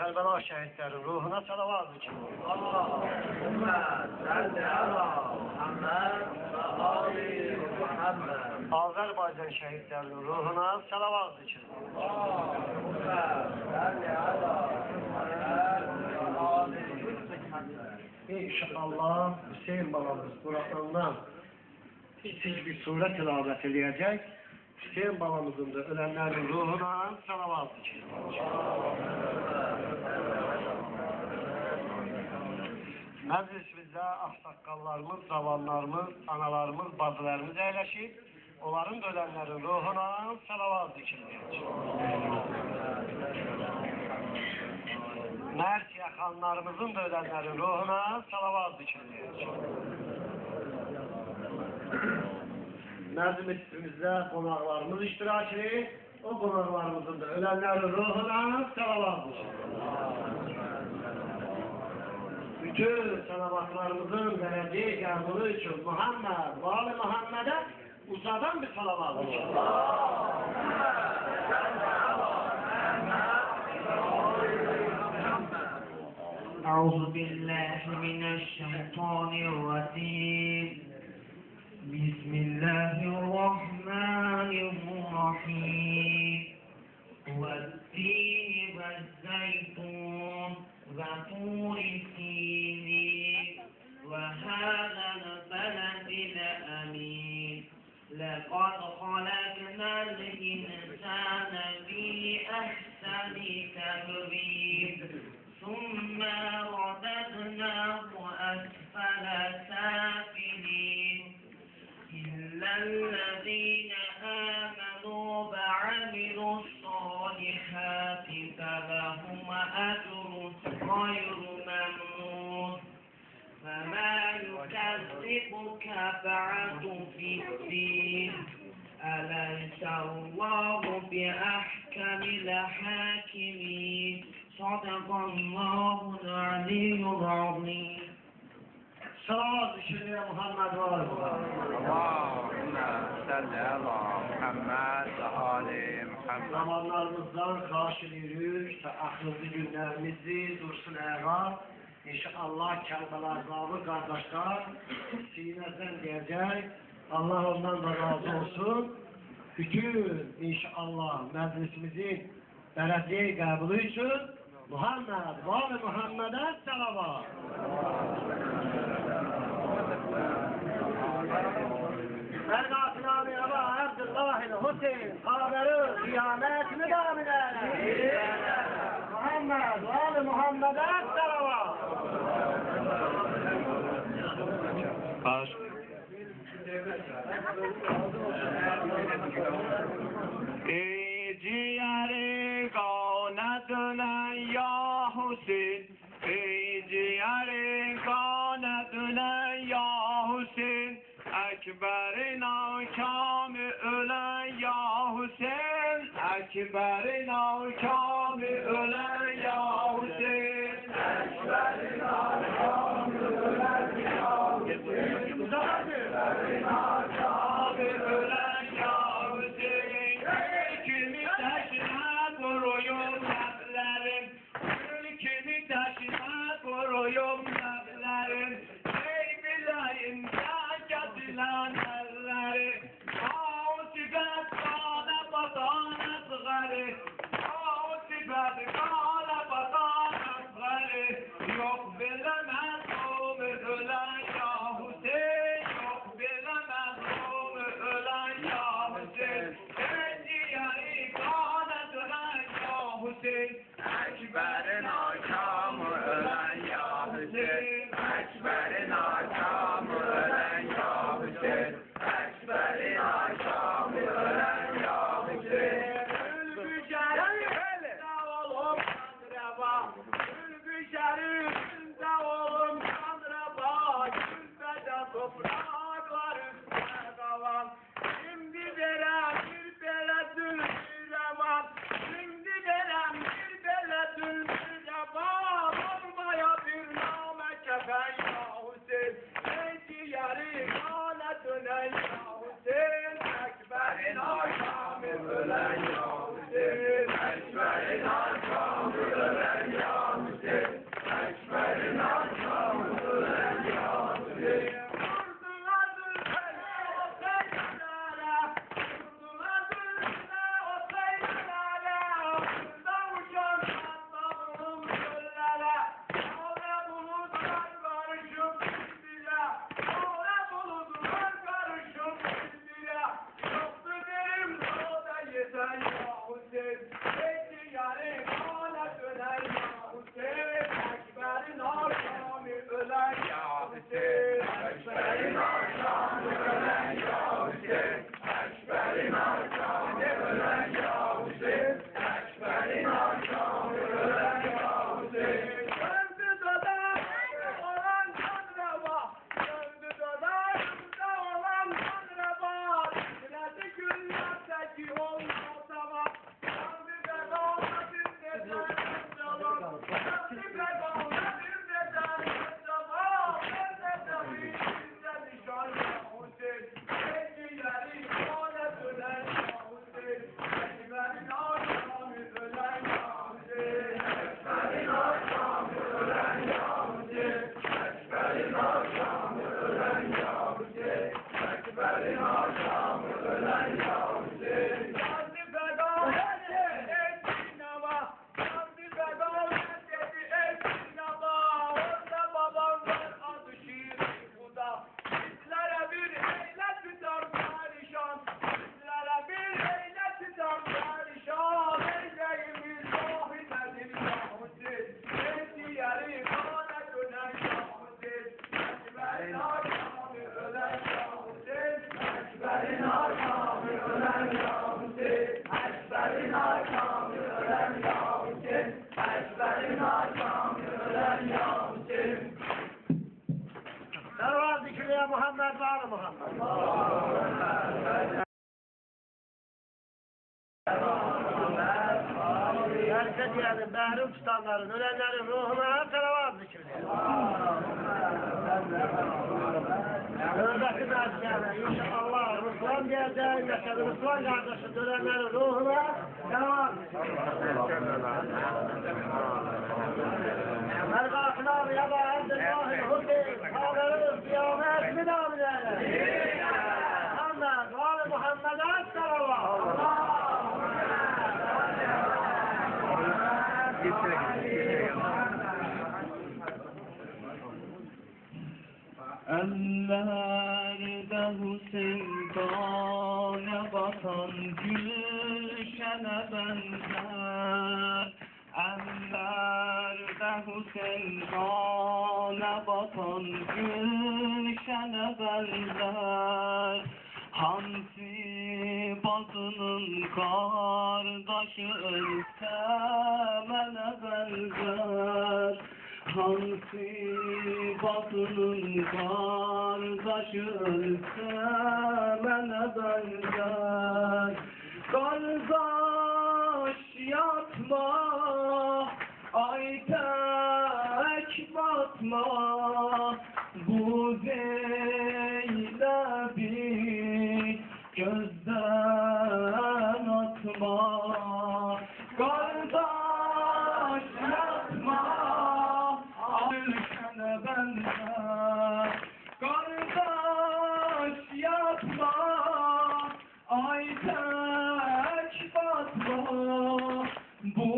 Kərbəla şəhidlərin ruhuna salavat için. Allahümme salli ala Muhammed ve ali Muhammed. Azərbaycan şəhidlərinin ruhuna salavat için. Allahümme salli ala Muhammed ve ali Muhammed. İnşallah Hüseyin balamız Kur'an'dan kiçik bir sure tilavet edecek. Hüseyin balamızın da ölenlerin ruhuna salavat için. Məclisimizdə ağsaqqallarımız, cavanlarımız, analarımız, bacılarımız əyləşib, onların da ölənlərin ruhuna salavat dikilməyəcək. Mərd yaxanlarımızın da ölənlərin ruhuna salavat dikilməyəcək. Məclisimizdə qonaqlarımız iştirak edir, o qonaqlarımızın da ölənlərin ruhuna salavat dikilməyəcək. Bütün salavatlarımızın vereceği qəbulu üçün Muhammed və Ali Muhammed'e uzadan bir salavat için. أعوذ بالله من الشيطان الرجيم بسم الله الرحمن الرحيم والتين والزيتون وطور سينين وهذا البلد الأمين لقد خلقنا الإنسان في أحسن تقويم ثم رددناه أسفل سافلين إلا الذين آمنوا وعملوا الصالحات فلهم أجر غير ممنون فما يكذبك بعد في الدين أليس الله بأحكم الحاكمين صدق الله العلي العظيم. Salavat dikilmeye Muhammed var mı? Allahümme salli ala Muhammed ve ali Muhammed. Zamanlarımızdan karşılıyoruz ve ahırlı günlerimizi dursun ayağa. İnşallah Kərbəla Zabı kardeşler sinədən diyecek. Allah ondan da razı olsun. Bütün inşallah meclisimizin belediye qəbulu için Muhammed ve Ali Muhammed'e salavat. Ergatın abi Aba Abdullah'ın Hüseyin haberi kıyametini damin eyle. Muhammed ve Ali Muhammed'e salavat. Ey ciğeri kanadına ya Hüseyin, ey ciğeri kanadına ya Hüseyin, Ekber'in ahkamı ölen ya Hüseyin, Ekber'in ahkamı ölen ya Hüseyin, Ekber'in ahkamı ölen ya Hüseyin, Ekber'in ahkamı ölen ya Hüseyin, ülkümü taşına koruyum neflerim, ülkümü taşına koruyum neflerim, ey bilayim katılan elleri, ağustifet kana batan asgari, ağustifet kana batan asgari, yok bilemez onu ölen ya Hüseyin, yok bilemez onu ölen ya Hüseyin, ey ciğeri kana dönen ya Hüseyin, Ekber'in ahkamı ölen ya Hüseyin, Ekber'in ahkamı ölen ya Hüseyin, Ekber'in ahkamı ölen ya Hüseyin. Ülbüşer'inde oğlum Kandıraba, Ülbüşer'inde oğlum Kandıraba, Gülbede topraklar üstüne kalan, şimdi verem bir bele zülfü var, şimdi verem bir bele zülfü var, olmaya bir name kefen ya Hüseyin, ey ciğeri kana dönen ya Hüseyin, Ekber'in ahkamı ölen ya Hüseyin. Hərəkə deyənin, məhrum tutanların, ölənlərin ruhuna salavat zikirdir. Növbəti dərslərə inşallah Ruslan deyəcək, məsələ Ruslan qardaşın ölənlərin ruhuna salavat zikirdir. Merqatlar ya da Abdülvahid Hüseyin, Kâber'in kıyamet müdavimleri. Muhammed, Vali Muhammed'e salavat. Ellerde Hüseyin dağına batan gülşene benzer. Ellerde Hüseyin dağına batan gülşene benzer. Hamsi bazının kardeşi ölse mene benzer. Hamsi bazının kardeşi ölse mene benzer. Kardeş yatma, ay tek batma, bu Zeynep'i gözden atma. Kardeş yatma, gülşene benzer. Kardeş yatma, ay tek batma, bu